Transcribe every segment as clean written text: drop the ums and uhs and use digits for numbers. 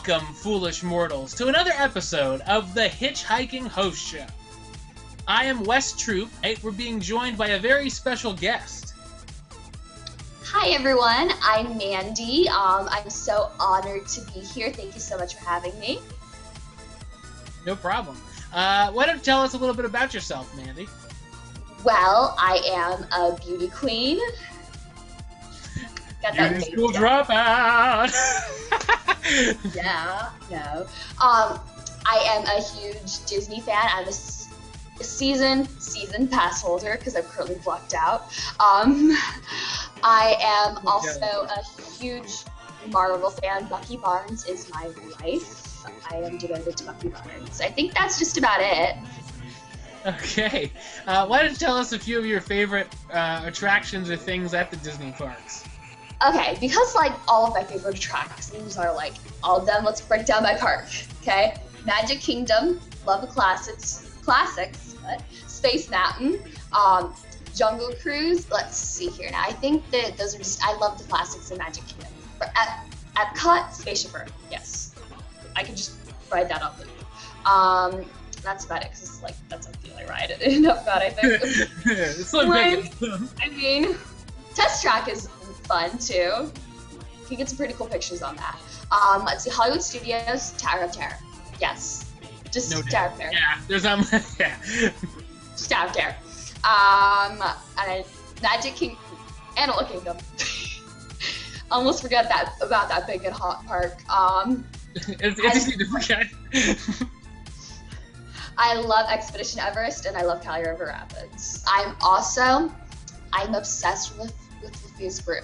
Welcome, foolish mortals, to another episode of the HitchHiking Host Show. I am Wes Troop. We're being joined by a very special guest. Hi everyone, I'm Mandi. I'm so honored to be here. Thank you so much for having me. No problem. Why don't you tell us a little bit about yourself, Mandi? Well, I am a beauty queen. Got that beauty school dropout! Yeah, no. I am a huge Disney fan. I'm a season pass holder because I'm currently blocked out. I am also a huge Marvel fan. Bucky Barnes is my life. I am devoted to Bucky Barnes. I think that's just about it. Okay. Why don't you tell us a few of your favorite attractions or things at the Disney parks? Okay, because like all of my favorite attractions are like all of them, let's break down my park, okay? Magic Kingdom, love the classics, but Space Mountain, Jungle Cruise, let's see here now. I think that those are just, I love the classics in Magic Kingdom. For Epcot, Spaceship Earth, yes. I could just ride that up with you. That's about it, because it's like, that's a feeling ride in Epcot, I think. It's like I mean, Test Track is fun too. You can get some pretty cool pictures on that. Let's see, Hollywood Studios, Tower of Terror. Yes, just no Tower of Terror. Yeah, there's yeah. Just Tower of Terror. And Magic Kingdom, Animal Kingdom. Almost forgot about that big and hot park. It's easy to forget. I love Expedition Everest and I love Cali River Rapids. I'm obsessed with LeFou's Brew.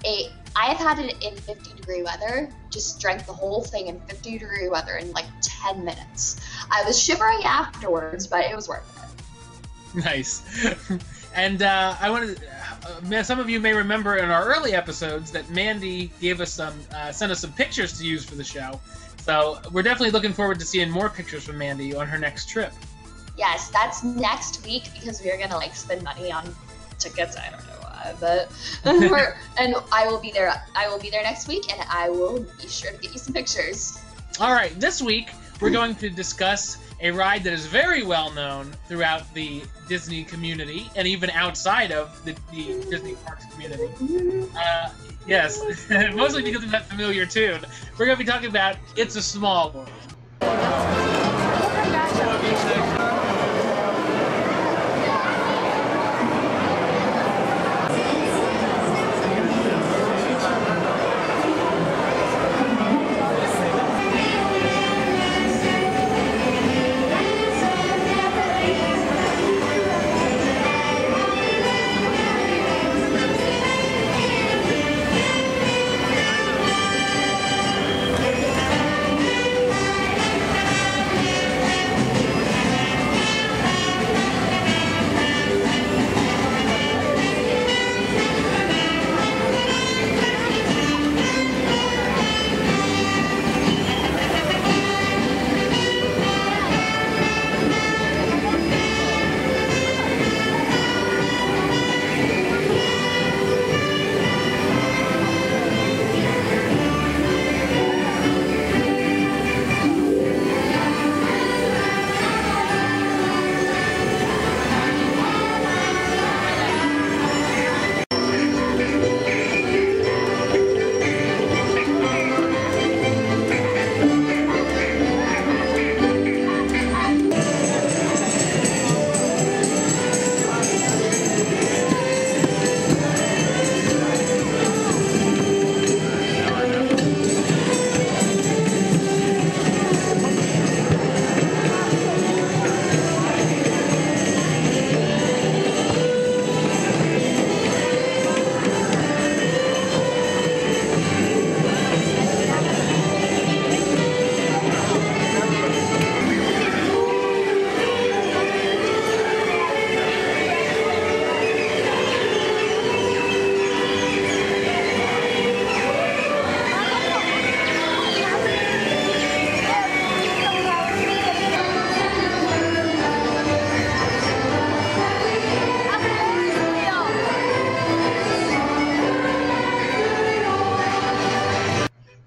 I have had it in 50-degree weather, just drank the whole thing in 50-degree weather in like 10 minutes. I was shivering afterwards, but it was worth it. Nice. And I wanted some of you may remember in our early episodes that Mandi gave us sent us some pictures to use for the show. So we're definitely looking forward to seeing more pictures from Mandi on her next trip. Yes, that's next week because we're gonna like spend money on tickets. I don't know why, but and I will be there. I will be there next week, and I will be sure to get you some pictures. All right, this week we're going to discuss a ride that is very well known throughout the Disney community and even outside of the Disney parks community. Yes, mostly because of that familiar tune. We're going to be talking about It's a Small World.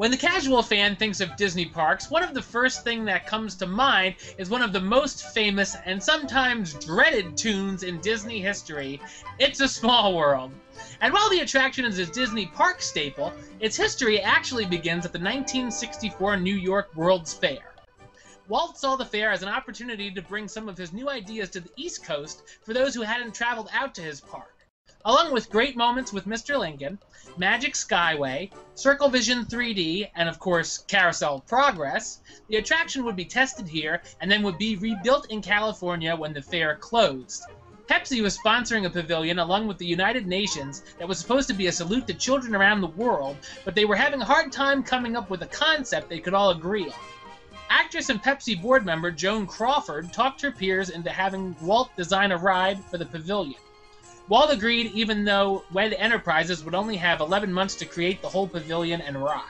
When the casual fan thinks of Disney parks, one of the first things that comes to mind is one of the most famous and sometimes dreaded tunes in Disney history, It's a Small World. And while the attraction is a Disney park staple, its history actually begins at the 1964 New York World's Fair. Walt saw the fair as an opportunity to bring some of his new ideas to the East Coast for those who hadn't traveled out to his park. Along with great moments with Mr. Lincoln, Magic Skyway, Circle Vision 3D, and of course Carousel Progress, the attraction would be tested here and then would be rebuilt in California when the fair closed. Pepsi was sponsoring a pavilion along with the United Nations that was supposed to be a salute to children around the world, but they were having a hard time coming up with a concept they could all agree on. Actress and Pepsi board member Joan Crawford talked her peers into having Walt design a ride for the pavilion. Walt agreed, even though WED Enterprises would only have 11 months to create the whole pavilion and ride.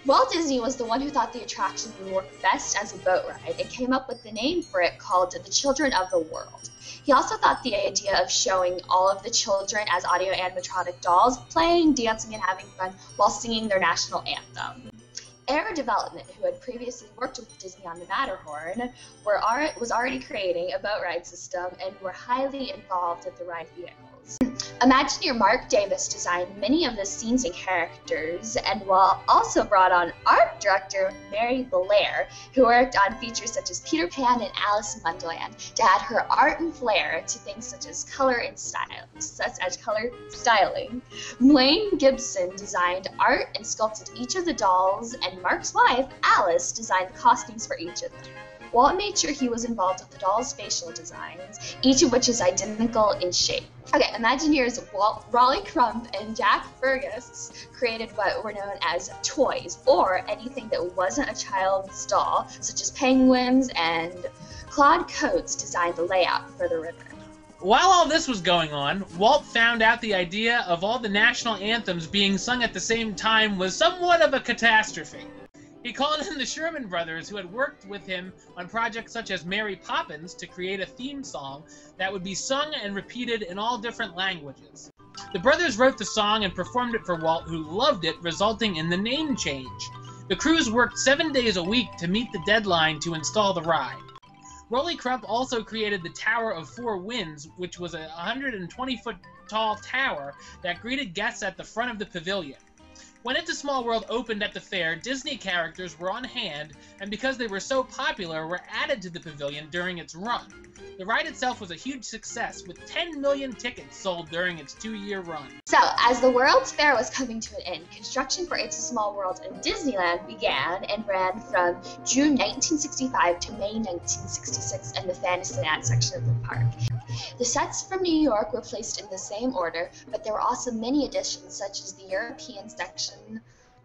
Walt Disney was the one who thought the attraction would work best as a boat ride and came up with the name for it called The Children of the World. He also thought the idea of showing all of the children as audio animatronic dolls, playing, dancing, and having fun while singing their national anthem. Air Development, who had previously worked with Disney on the Matterhorn, was already creating a boat ride system and were highly involved with the ride vehicles. Imagineer Mark Davis designed many of the scenes and characters, and also brought on art director Mary Blair, who worked on features such as Peter Pan and Alice in Wonderland, to add her art and flair to things such as color styling. Blaine Gibson designed art and sculpted each of the dolls, and Mark's wife, Alice, designed the costumes for each of them. Walt made sure he was involved with the dolls' facial designs, each of which is identical in shape. Okay, Imagineers Raleigh Crump and Jack Fergus created what were known as toys, or anything that wasn't a child's doll, such as penguins, and Claude Coates designed the layout for the river. While all this was going on, Walt found out the idea of all the national anthems being sung at the same time was somewhat of a catastrophe. He called in the Sherman Brothers, who had worked with him on projects such as Mary Poppins, to create a theme song that would be sung and repeated in all different languages. The brothers wrote the song and performed it for Walt, who loved it, resulting in the name change. The crews worked 7 days a week to meet the deadline to install the ride. Rolly Crump also created the Tower of Four Winds, which was a 120-foot-tall tower that greeted guests at the front of the pavilion. When It's a Small World opened at the fair, Disney characters were on hand, and because they were so popular, were added to the pavilion during its run. The ride itself was a huge success, with 10 million tickets sold during its 2-year run. So, as the World's Fair was coming to an end, construction for It's a Small World in Disneyland began and ran from June 1965 to May 1966 in the Fantasyland section of the park. The sets from New York were placed in the same order, but there were also many additions, such as the European section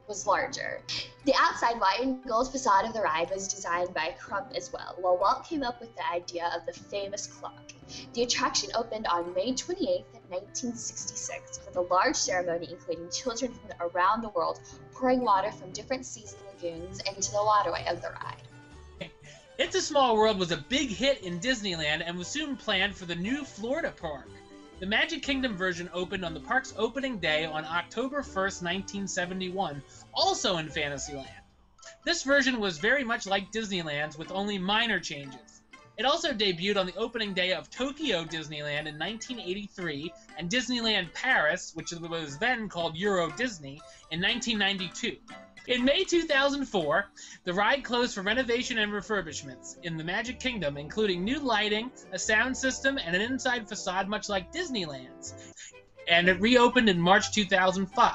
was larger. The outside white and gold facade of the ride was designed by Crump as well, while Walt came up with the idea of the famous clock. The attraction opened on May 28, 1966, with a large ceremony including children from around the world pouring water from different seas and lagoons into the waterway of the ride. It's a Small World was a big hit in Disneyland and was soon planned for the new Florida park. The Magic Kingdom version opened on the park's opening day on October 1st, 1971, also in Fantasyland. This version was very much like Disneyland's, with only minor changes. It also debuted on the opening day of Tokyo Disneyland in 1983 and Disneyland Paris, which was then called Euro Disney, in 1992. In May 2004, the ride closed for renovation and refurbishments in the Magic Kingdom, including new lighting, a sound system, and an inside facade much like Disneyland's. And it reopened in March 2005.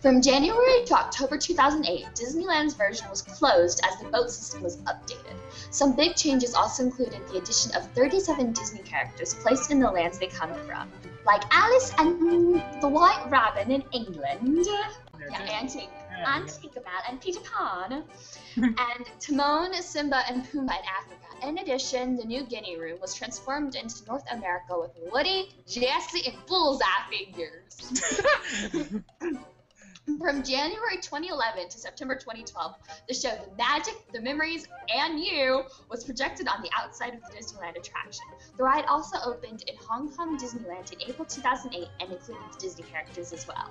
From January to October 2008, Disneyland's version was closed as the boat system was updated. Some big changes also included the addition of 37 Disney characters placed in the lands they come from, like Alice and the White Rabbit in England, and Tinkerbell and Peter Pan, and Timon, Simba, and Pumbaa in Africa. In addition, the New Guinea Room was transformed into North America with Woody, Jessie, and Bullseye figures. From January 2011 to September 2012, the show The Magic, The Memories, and You was projected on the outside of the Disneyland attraction. The ride also opened in Hong Kong Disneyland in April 2008 and included the Disney characters as well.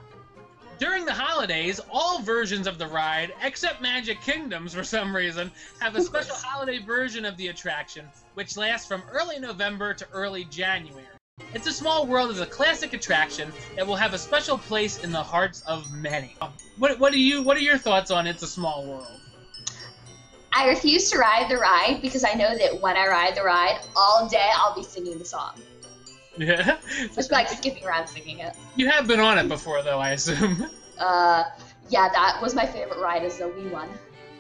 During the holidays, all versions of the ride, except Magic Kingdoms for some reason, have a special holiday version of the attraction, which lasts from early November to early January. It's a Small World is a classic attraction that will have a special place in the hearts of many. What are your thoughts on It's a Small World? I refuse to ride the ride because I know that when I ride the ride, all day I'll be singing the song. Yeah? Just like skipping around singing it. You have been on it before, though, I assume. Yeah, that was my favorite ride as a wee one.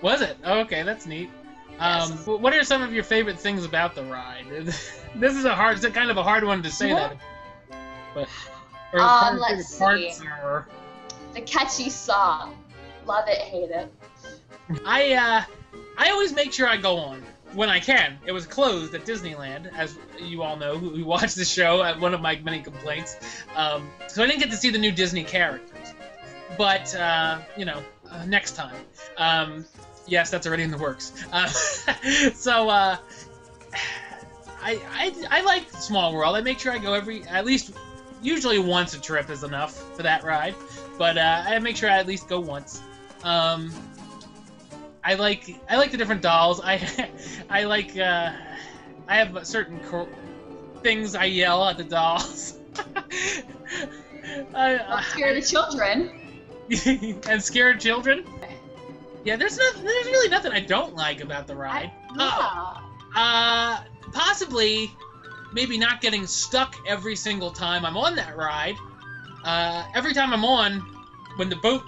Was it? Oh, okay, that's neat. Yes. What are some of your favorite things about the ride? This is kind of a hard one to say that. But let's see. The catchy song. Love it, hate it. I always make sure I go on when I can. It was closed at Disneyland, as you all know who watched the show. One of my many complaints. So I didn't get to see the new Disney characters. But next time. Yes, that's already in the works. So I like Small World. I make sure I go usually once a trip is enough for that ride. But I make sure I at least go once. I like the different dolls. I have certain things I yell at the dolls. Scared of children. And scared children. Yeah, there's really nothing I don't like about the ride. Possibly, maybe not getting stuck every single time I'm on that ride. Every time I'm on, when the boat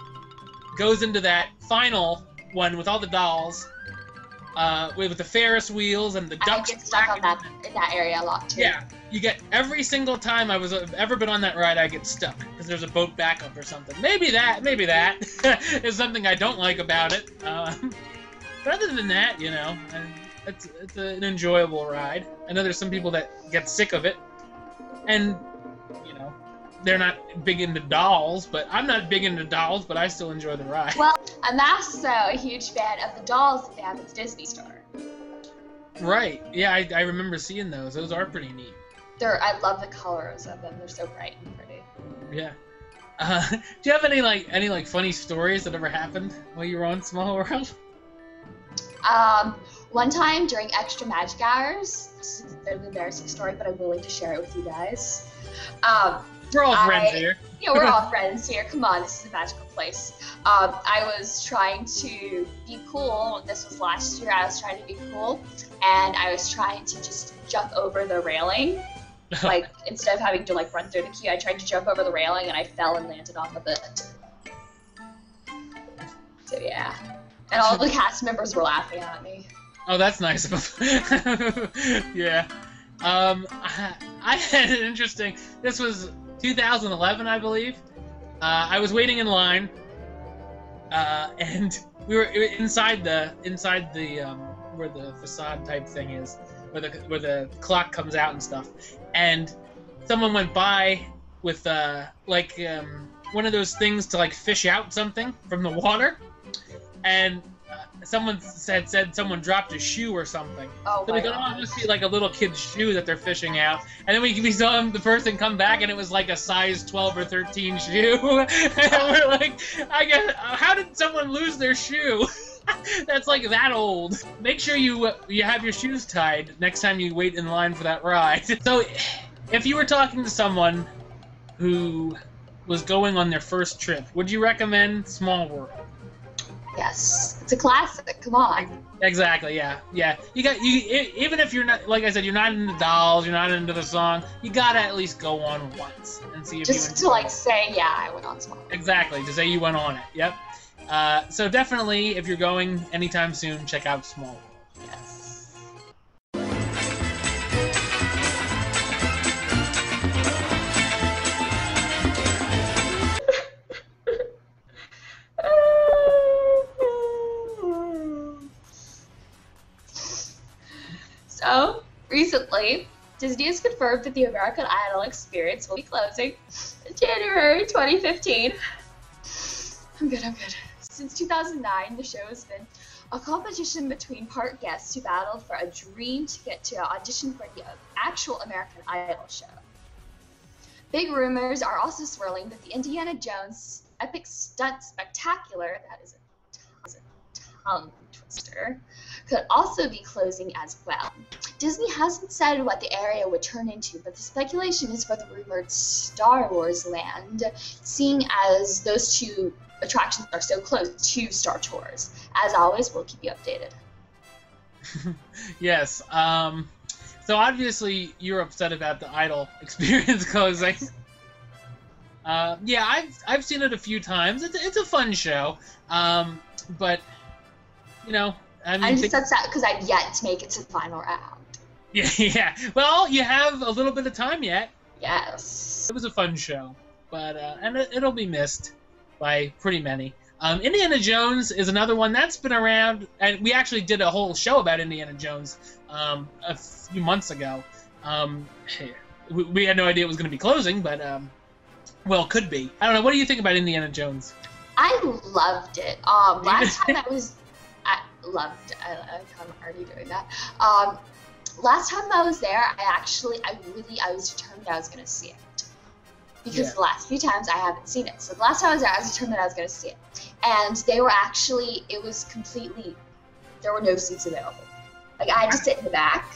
goes into that final one with all the dolls, with the Ferris wheels and the ducks. I get stuck in that area a lot too. Yeah, you get every single time I've ever been on that ride, I get stuck because there's a boat backup or something. Maybe that is something I don't like about it. But other than that, it's an enjoyable ride. I know there's some people that get sick of it, and they're not big into dolls, but I'm not big into dolls, but I still enjoy the ride. Well, I'm also a huge fan of the dolls that they have at the Disney store. Right. Yeah, I remember seeing those. Those are pretty neat. I love the colors of them. They're so bright and pretty. Yeah. Do you have any funny stories that ever happened while you were on Small World? One time during extra magic hours, this is a bit of an embarrassing story, but I'm willing to share it with you guys. We're all friends here. Yeah, we're all friends here. Come on, this is a magical place. I was trying to be cool. This was last year. I was trying to be cool, and I was trying to just jump over the railing. Like, instead of having to run through the queue, I tried to jump over the railing, and I fell and landed on the bit. So yeah, and all the cast members were laughing at me. Oh, that's nice of them. Yeah. I had an interesting. This was 2011, I believe. I was waiting in line, and we were inside the where the facade type thing is, where the clock comes out and stuff. And someone went by with one of those things to fish out something from the water, and someone said someone dropped a shoe or something. Oh, so we thought, oh, it must be a little kid's shoe that they're fishing out. And then we saw the person come back, and it was a size 12 or 13 shoe. And we're like, I guess, how did someone lose their shoe? That's that old. Make sure you have your shoes tied next time you wait in line for that ride. So, if you were talking to someone who was going on their first trip, would you recommend Small World? Yes, it's a classic. Come on. Exactly. Yeah. Even if you're not, like I said, you're not into dolls, you're not into the song, you gotta at least go on once and see if just to say, yeah, I went on Small World. Exactly, to say you went on it. Yep. So definitely, if you're going anytime soon, check out Small World. Yes. So, recently, Disney has confirmed that the American Idol experience will be closing in January 2015. I'm good. Since 2009, the show has been a competition between park guests who battled for a dream to get to audition for the actual American Idol show. Big rumors are also swirling that the Indiana Jones epic stunt spectacular, that is a tongue twister, could also be closing as well. Disney hasn't said what the area would turn into, but the speculation is for the rumored Star Wars land, seeing as those two attractions are so close to Star Tours. As always, we'll keep you updated. Yes. So obviously you're upset about the Idol experience closing. Yeah, I've seen it a few times. It's a fun show, but you know, I'm just upset because I've yet to make it to the final round. Yeah. Well, you have a little bit of time yet. Yes. It was a fun show, but and it'll be missed by pretty many. Indiana Jones is another one that's been around, and we actually did a whole show about Indiana Jones a few months ago. We had no idea it was going to be closing, but well, could be. I don't know. What do you think about Indiana Jones? I loved it. Last time I I'm already doing that. Last time I was there, I was determined I was going to see it. Because the last few times I haven't seen it. So the last time I was there, I was determined I was going to see it. And they were actually, it was completely, there were no seats available. Like, I had to sit in the back.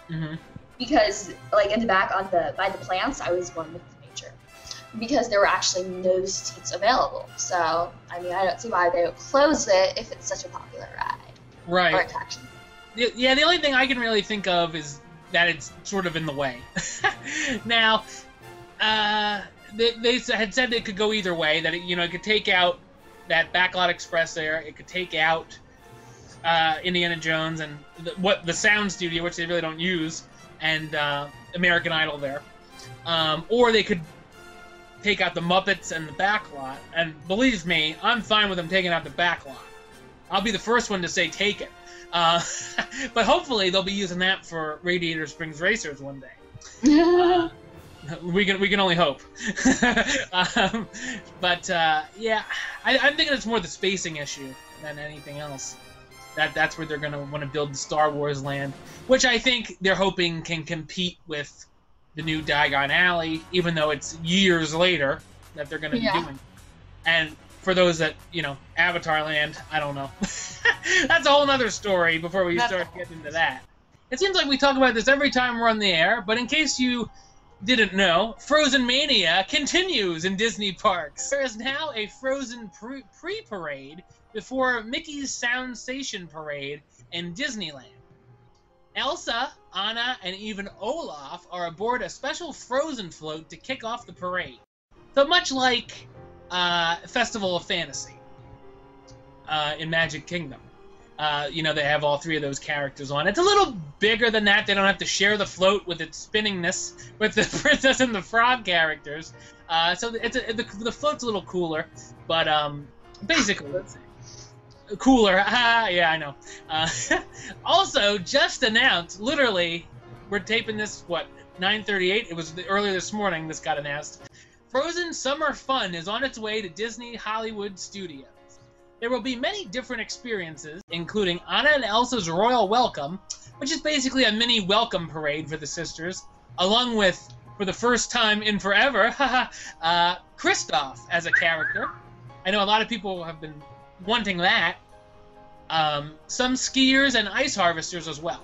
Mm-hmm. Because, like, in the back by the plants, I was one with nature. Because there were actually no seats available. So, I mean, I don't see why they would close it if it's such a popular ride. Right. Or attraction. Yeah, the only thing I can really think of is that it's sort of in the way. Now, they had said it could go either way, that it could take out that Backlot Express there, it could take out Indiana Jones and the sound studio, which they really don't use, and American Idol there. Or they could take out the Muppets and the Backlot, and believe me, I'm fine with them taking out the Backlot. I'll be the first one to say take it. But hopefully they'll be using that for Radiator Springs Racers one day. We can only hope. But yeah, I'm thinking it's more the spacing issue than anything else. That's where they're going to want to build the Star Wars land, which I think they're hoping can compete with the new Diagon Alley, even though it's years later that they're going to be doing. And for those that, Avatar Land, I don't know. That's a whole other story before we start getting into that. It seems like we talk about this every time we're on the air, but in case you didn't know, Frozen Mania continues in Disney parks. There is now a Frozen pre-parade before Mickey's Sound Station Parade in Disneyland. Elsa, Anna, and even Olaf are aboard a special Frozen float to kick off the parade. So much like Festival of Fantasy in Magic Kingdom. They have all three of those characters on. It's a little bigger than that. They don't have to share the float with its spinningness with the Princess and the Frog characters. So the float's a little cooler, but basically cooler. Yeah, I know. Also, just announced, literally, we're taping this, 9:38? It was earlier this morning this got announced. Frozen Summer Fun is on its way to Disney Hollywood Studios. There will be many different experiences, including Anna and Elsa's Royal Welcome, which is basically a mini welcome parade for the sisters, along with, for the first time in forever, Kristoff as a character. I know a lot of people have been wanting that. Some skiers and ice harvesters as well.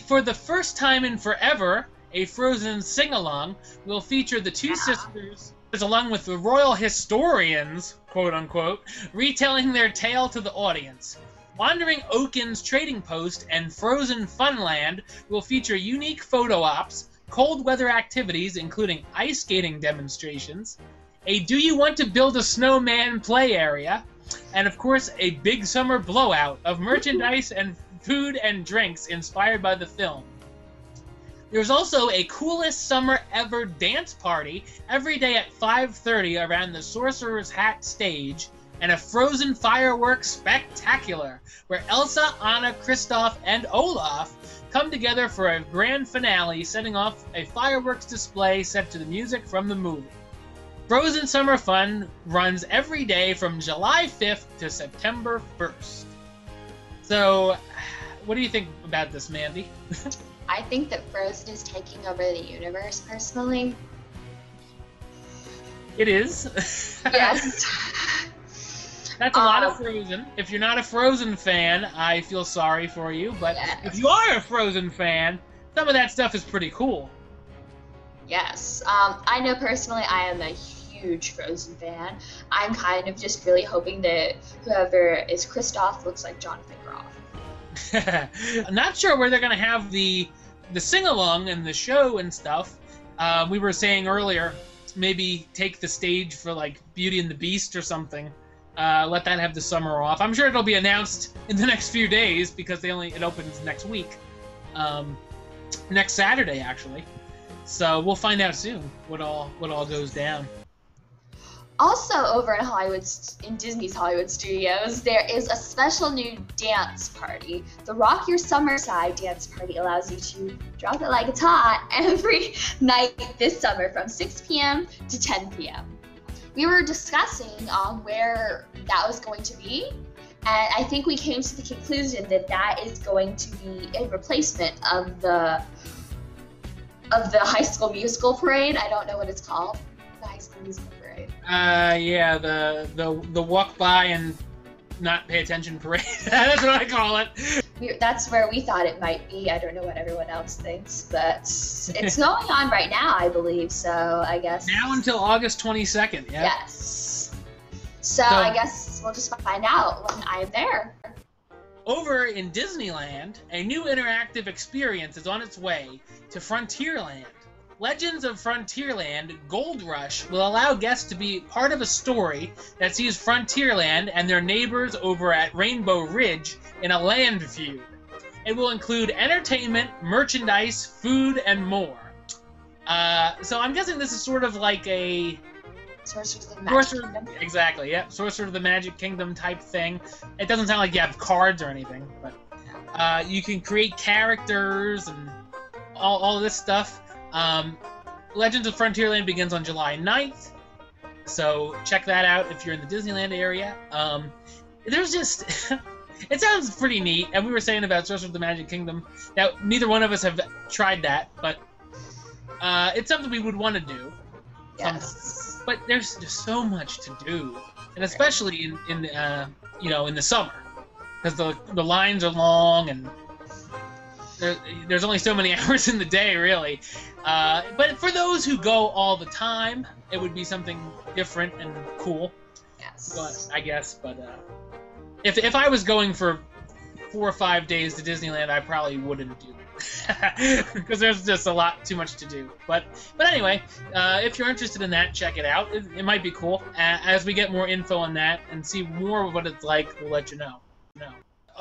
For the first time in forever, a Frozen sing-along will feature the two sisters, along with the royal historians, quote-unquote, retelling their tale to the audience. Wandering Oaken's Trading Post and Frozen Funland will feature unique photo ops, cold weather activities including ice skating demonstrations, a Do You Want to Build a Snowman play area, and of course a big summer blowout of merchandise and food and drinks inspired by the film. There's also a coolest summer ever dance party every day at 5:30 around the Sorcerer's Hat stage, and a Frozen fireworks spectacular where Elsa, Anna, Kristoff, and Olaf come together for a grand finale, setting off a fireworks display set to the music from the movie. Frozen Summer Fun runs every day from July 5th to September 1st. So, what do you think about this, Mandy? I think that Frozen is taking over the universe, personally. It is. Yes. That's a lot of Frozen. If you're not a Frozen fan, I feel sorry for you. But yes. if you are a Frozen fan, some of that stuff is pretty cool. Yes. I know personally I am a huge Frozen fan. I'm kind of just really hoping that whoever is Kristoff looks like Jonathan Groff. I'm not sure where they're going to have the sing-along and the show and stuff. We were saying earlier, maybe take the stage for like Beauty and the Beast or something. Let that have the summer off. I'm sure it'll be announced in the next few days because it opens next week, next Saturday actually. So we'll find out soon what all goes down. Also, over in Disney's Hollywood Studios, there is a special new dance party. The Rock Your Summerside Dance Party allows you to drop it like it's hot every night this summer from 6 p.m. to 10 p.m. We were discussing where that was going to be, and I think we came to the conclusion that that is going to be a replacement of the High School Musical parade. I don't know what it's called. The High School Musical parade. Yeah, the walk by and not pay attention parade. That's what I call it. That's where we thought it might be. I don't know what everyone else thinks, but it's going on right now, I believe. So I guess now until August 22nd. Yeah. Yes. So I guess we'll just find out when I'm there. Over in Disneyland, a new interactive experience is on its way to Frontierland. Legends of Frontierland Gold Rush will allow guests to be part of a story that sees Frontierland and their neighbors over at Rainbow Ridge in a land feud. It will include entertainment, merchandise, food, and more. So I'm guessing this is sort of like a Sorcerer of the Magic Kingdom. Exactly, yeah. Sorcerer of the Magic Kingdom type thing. It doesn't sound like you have cards or anything, but you can create characters and all of this stuff. Legends of Frontierland begins on July 9th, so check that out if you're in the Disneyland area. There's just... it sounds pretty neat, and we were saying about Sorcerer of the Magic Kingdom. Now, neither one of us have tried that, but it's something we would want to do. Yes. But there's just so much to do, and especially in the summer, because the lines are long and there's only so many hours in the day, really. But for those who go all the time, it would be something different and cool. Yes. But I guess, if I was going for 4 or 5 days to Disneyland, I probably wouldn't do it because there's just a lot too much to do. But anyway, if you're interested in that, check it out. It might be cool. As we get more info on that and see more of what it's like, we'll let you know.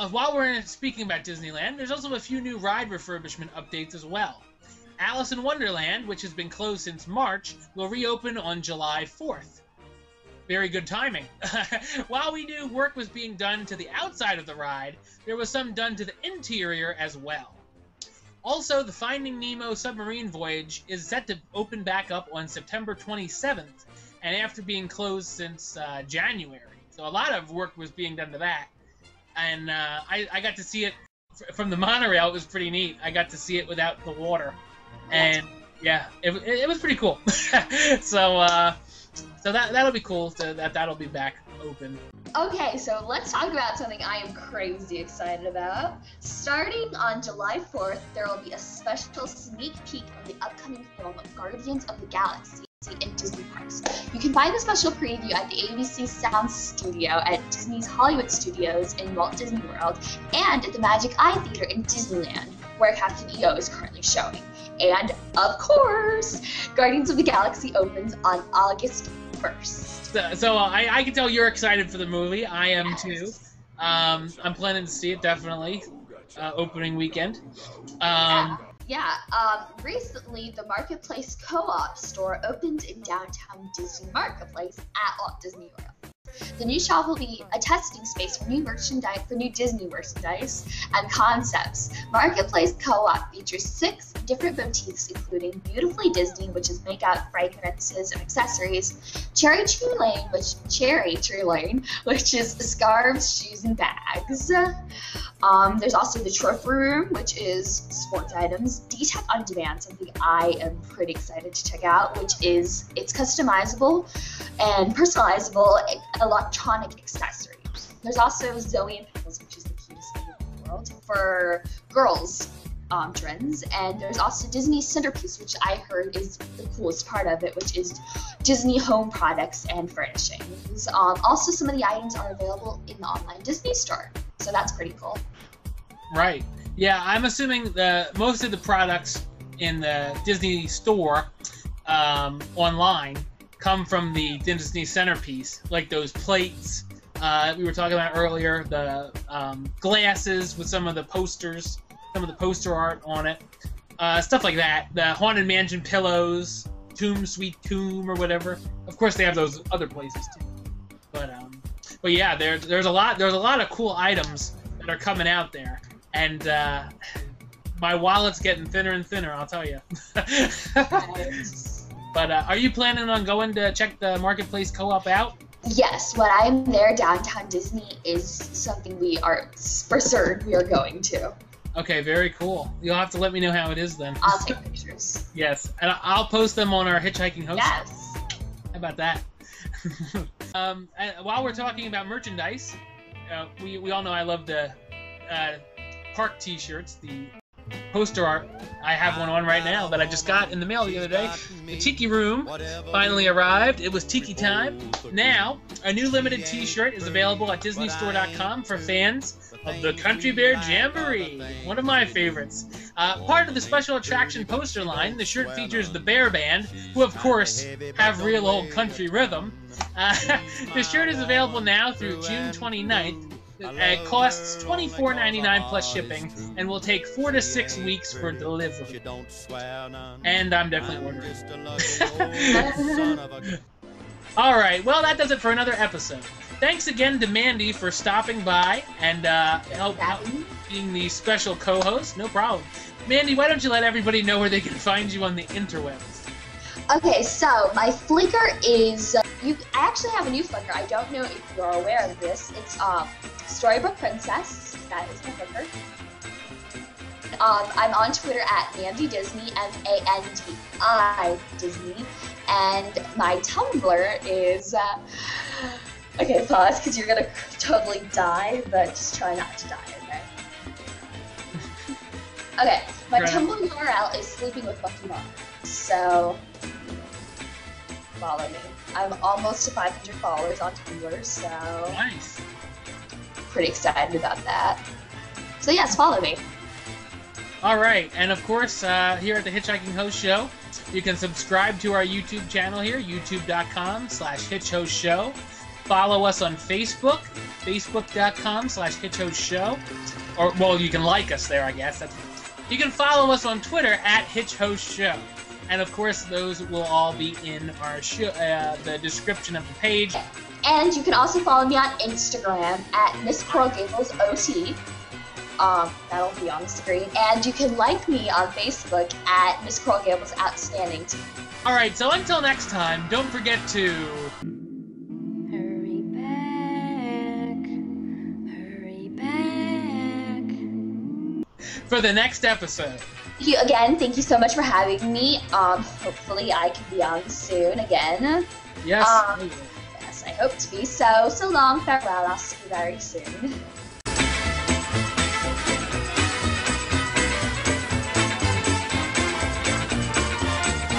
While we're speaking about Disneyland, there's also a few new ride refurbishment updates as well. Alice in Wonderland, which has been closed since March, will reopen on July 4th. Very good timing. While we knew work was being done to the outside of the ride, there was some done to the interior as well. Also, the Finding Nemo submarine voyage is set to open back up on September 27th, and after being closed since January. So a lot of work was being done to that. And I got to see it from the monorail. It was pretty neat. I got to see it without the water. And yeah, it was pretty cool. So that'll be cool. So that'll be back open. Okay, so let's talk about something I am crazy excited about. Starting on July 4th, there will be a special sneak peek of the upcoming film Guardians of the Galaxy in Disney parks. You can find the special preview at the ABC Sound Studio at Disney's Hollywood Studios in Walt Disney World and at the Magic Eye Theater in Disneyland, where Captain EO is currently showing. And, of course, Guardians of the Galaxy opens on August 1st. So I can tell you're excited for the movie. I am too. I'm planning to see it, definitely. Opening weekend. Recently the Marketplace Co-op store opened in downtown Disney Marketplace at Walt Disney World. The new shop will be a testing space for new Disney merchandise and concepts. Marketplace Co-op features 6 different boutiques, including Beautifully Disney, which is makeup, fragrances, and accessories; Cherry Tree Lane, which is scarves, shoes, and bags; There's also the trophy room, which is sports items. D-Tech on Demand, something I am pretty excited to check out, which is it's customizable and personalizable electronic accessories. There's also Zoe and Pickles, which is the cutest thing in the world for girls trends. And there's also Disney Centerpiece, which I heard is the coolest part of it, which is Disney home products and furnishings. Also, some of the items are available in the online Disney store, so that's pretty cool. Right. Yeah, I'm assuming most of the products in the Disney store online come from the Disney Centerpiece, like those plates we were talking about earlier, the glasses with some of the posters, some of the poster art on it, stuff like that. The Haunted Mansion pillows, Sweet Tomb, or whatever. Of course, they have those other places too. But yeah, there's a lot of cool items that are coming out there, and my wallet's getting thinner and thinner, I'll tell you. But are you planning on going to check the Marketplace Co-op out? Yes, when I'm there, downtown Disney is something we are for certain we are going to. Okay, very cool. You'll have to let me know how it is then. I'll take pictures. Yes, and I'll post them on our HitchHiking host. Yes. How about that? And while we're talking about merchandise, we all know I love the park T-shirts, the poster art. I have one on right now that I just got in the mail the other day. The Tiki Room finally arrived. It was Tiki time. Now, a new limited T-shirt is available at DisneyStore.com for fans of the Country Bear Jamboree, one of my favorites. Part of the special attraction poster line, the shirt features the Bear Band, who of course have real old country rhythm. The shirt is available now through June 29th. It costs $24.99 plus shipping, and will take 4 to 6 weeks for delivery. And I'm definitely ordering. All right, well, that does it for another episode. Thanks again to Mandi for stopping by and being the special co-host. No problem. Mandi, why don't you let everybody know where they can find you on the interwebs? Okay, so my Flickr is I actually have a new Flickr. I don't know if you're aware of this. It's Storybookprincess. That is my Flickr. I'm on Twitter at Mandi Disney, MANDI Disney, and my Tumblr is okay, pause because you're gonna totally die, but just try not to die, okay? Okay, my Tumblr URL is Sleepingwithbuckybarnes. So follow me. I'm almost to 500 followers on Tumblr, so Nice. Pretty excited about that. So yes, follow me. All right, and of course, here at the HitchHiking Host Show, you can subscribe to our YouTube channel here, youtube.com/HitchHostShow. Follow us on Facebook, facebook.com/HitchHostShow. Or, well, you can like us there, I guess. You can follow us on Twitter at HitchHostShow. And of course, those will all be in our the description of the page. And you can also follow me on Instagram at Miss Coral Gables OT. That'll be on the screen. And you can like me on Facebook at Miss Coral Gables Outstanding. All right, so until next time, don't forget to hurry back for the next episode. Thank you so much for having me. Hopefully I can be on soon again. Yes. Yes, I hope to be. So long, farewell. I'll see you very soon.